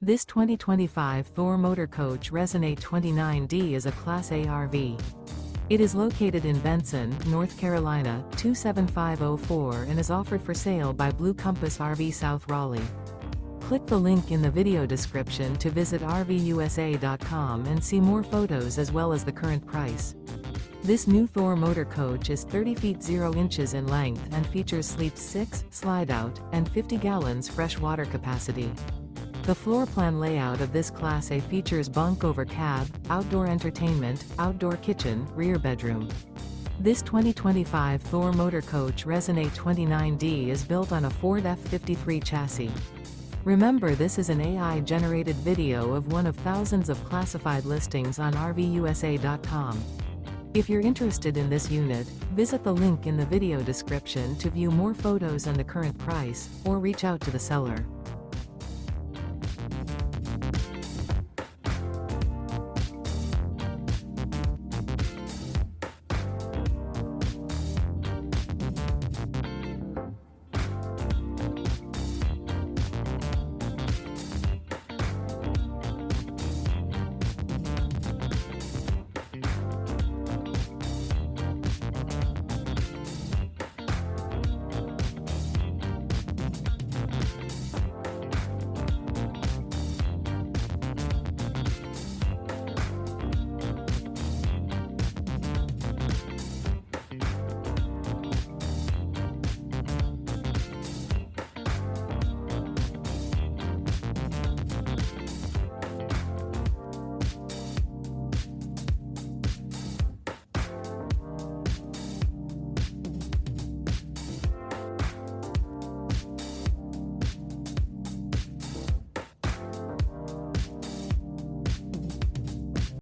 This 2025 Thor Motor Coach Resonate 29D is a Class A RV. It is located in Benson, North Carolina, 27504 and is offered for sale by Blue Compass RV South Raleigh. Click the link in the video description to visit RVUSA.com and see more photos as well as the current price. This new Thor Motor Coach is 30 feet 0 inches in length and features sleep 6, slide-out, and 50 gallons fresh water capacity. The floor plan layout of this Class A features bunk over cab, outdoor entertainment, outdoor kitchen, rear bedroom. This 2025 Thor Motor Coach Resonate 29D is built on a Ford F-53 chassis. Remember, this is an AI-generated video of one of thousands of classified listings on RVUSA.com. If you're interested in this unit, visit the link in the video description to view more photos and the current price, or reach out to the seller.